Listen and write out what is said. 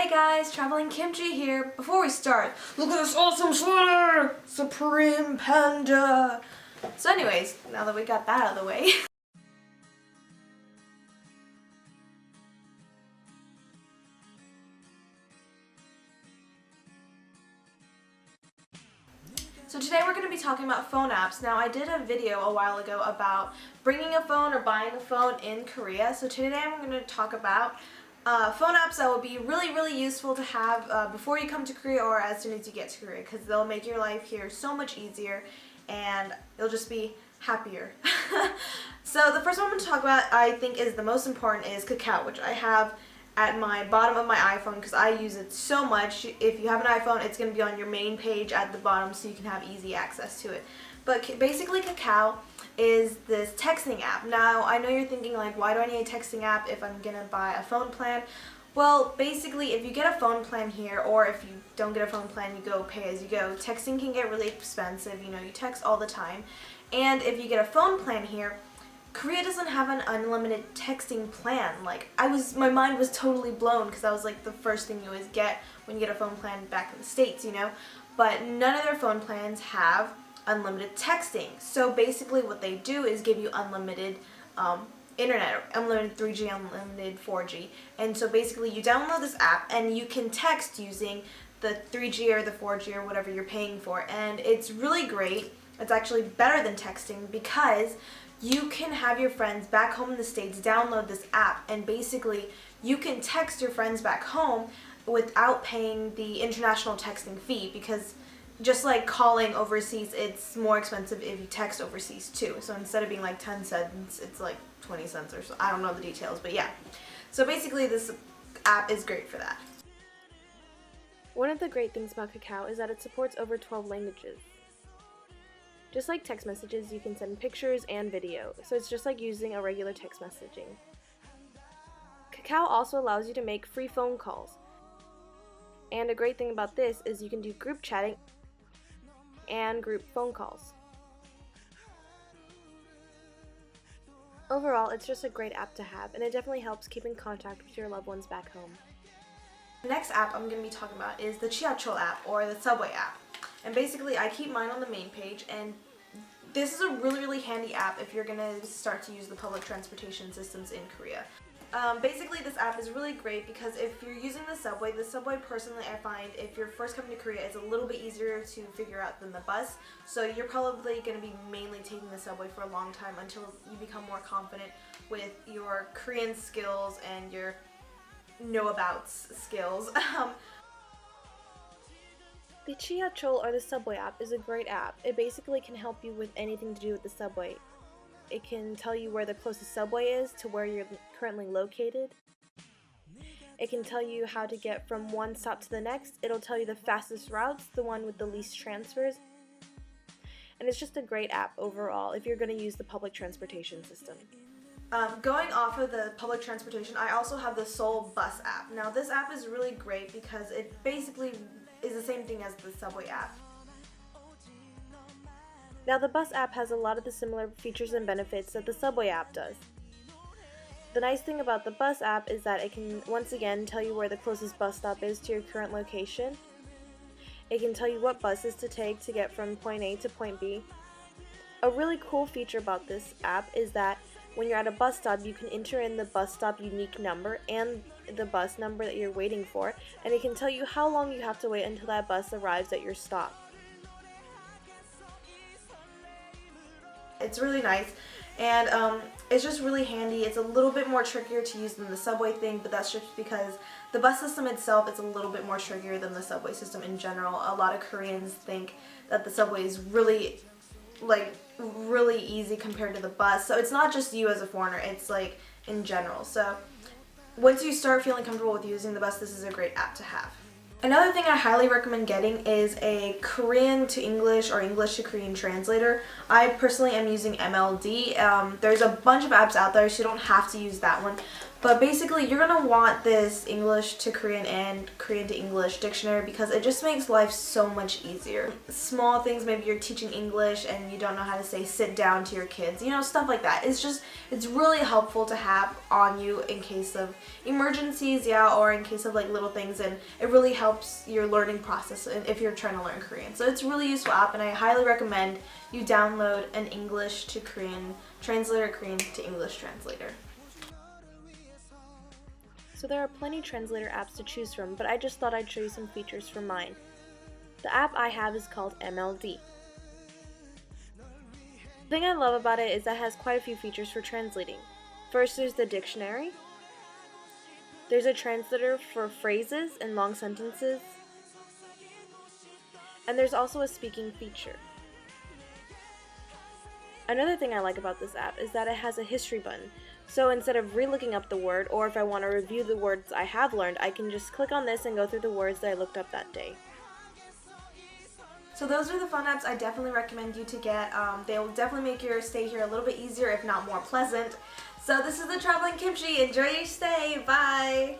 Hey guys, TravelingKimchi here. Before we start, look at this awesome sweater! Supreme Panda! So anyways, now that we got that out of the way. So today we're going to be talking about phone apps. Now I did a video a while ago about bringing a phone or buying a phone in Korea. So today I'm going to talk about phone apps that will be really useful to have before you come to Korea or as soon as you get to Korea, because they'll make your life here so much easier and you'll just be happier. So the first one I'm going to talk about, I think is the most important, is Kakao, which I have at my bottom of my iPhone because I use it so much. If you have an iPhone, it's going to be on your main page at the bottom so you can have easy access to it. But basically Kakao is this texting app. Now I know you're thinking like, why do I need a texting app if I'm going to buy a phone plan? Well, basically if you get a phone plan here, or if you don't get a phone plan, you go pay as you go, texting can get really expensive. You know, you text all the time. And if you get a phone plan here, Korea doesn't have an unlimited texting plan. Like, my mind was totally blown because that was like the first thing you always get when you get a phone plan back in the States, you know. But none of their phone plans have unlimited texting. So basically what they do is give you unlimited internet, unlimited 3G, unlimited 4G. And so basically you download this app and you can text using the 3G or the 4G or whatever you're paying for. And it's really great. It's actually better than texting because you can have your friends back home in the States download this app, and basically you can text your friends back home without paying the international texting fee, because just like calling overseas, it's more expensive if you text overseas too. So instead of being like 10 cents, it's like 20 cents or so. I don't know the details, but yeah. So basically this app is great for that. One of the great things about Kakao is that it supports over 12 languages. Just like text messages, you can send pictures and video, so it's just like using a regular text messaging. Kakao also allows you to make free phone calls. And a great thing about this is you can do group chatting and group phone calls. Overall, it's just a great app to have, and it definitely helps keep in contact with your loved ones back home. The next app I'm going to be talking about is the Chiachol app, or the subway app. And basically I keep mine on the main page, and this is a really handy app if you're going to start to use the public transportation systems in Korea. Basically this app is really great because if you're using the subway personally I find if you're first coming to Korea, it's a little bit easier to figure out than the bus. So you're probably going to be mainly taking the subway for a long time until you become more confident with your Korean skills and your know-abouts skills. The Chiachol, or the subway app, is a great app. It basically can help you with anything to do with the subway. It can tell you where the closest subway is to where you're currently located. It can tell you how to get from one stop to the next. It'll tell you the fastest routes, the one with the least transfers. And it's just a great app overall if you're going to use the public transportation system. Going off of the public transportation, I also have the Seoul Bus app. Now this app is really great because it basically is the same thing as the subway app. Now the bus app has a lot of the similar features and benefits that the subway app does. The nice thing about the bus app is that it can once again tell you where the closest bus stop is to your current location. It can tell you what buses to take to get from point A to point B. A really cool feature about this app is that when you're at a bus stop, you can enter in the bus stop unique number and the bus number that you're waiting for, and it can tell you how long you have to wait until that bus arrives at your stop. It's really nice, and it's just really handy. It's a little bit more trickier to use than the subway thing, but that's just because the bus system itself is a little bit more trickier than the subway system in general. A lot of Koreans think that the subway is really easy compared to the bus. So it's not just you as a foreigner, it's like in general. So once you start feeling comfortable with using the bus, this is a great app to have. Another thing I highly recommend getting is a Korean to English or English to Korean translator. I personally am using MLD. There's a bunch of apps out there, so you don't have to use that one. But basically, you're going to want this English to Korean and Korean to English dictionary because it just makes life so much easier. Small things, maybe you're teaching English and you don't know how to say sit down to your kids, you know, stuff like that. It's really helpful to have on you in case of emergencies, yeah, or in case of like little things, and it really helps your learning process if you're trying to learn Korean. So it's a really useful app, and I highly recommend you download an English to Korean translator, Korean to English translator. So there are plenty translator apps to choose from, but I just thought I'd show you some features from mine. The app I have is called MLD. The thing I love about it is that it has quite a few features for translating. First, there's the dictionary. There's a translator for phrases and long sentences. And there's also a speaking feature. Another thing I like about this app is that it has a history button. So instead of re-looking up the word, or if I want to review the words I have learned, I can just click on this and go through the words that I looked up that day. So those are the phone apps I definitely recommend you to get. They will definitely make your stay here a little bit easier, if not more pleasant. So this is the Traveling Kimchi. Enjoy your stay. Bye!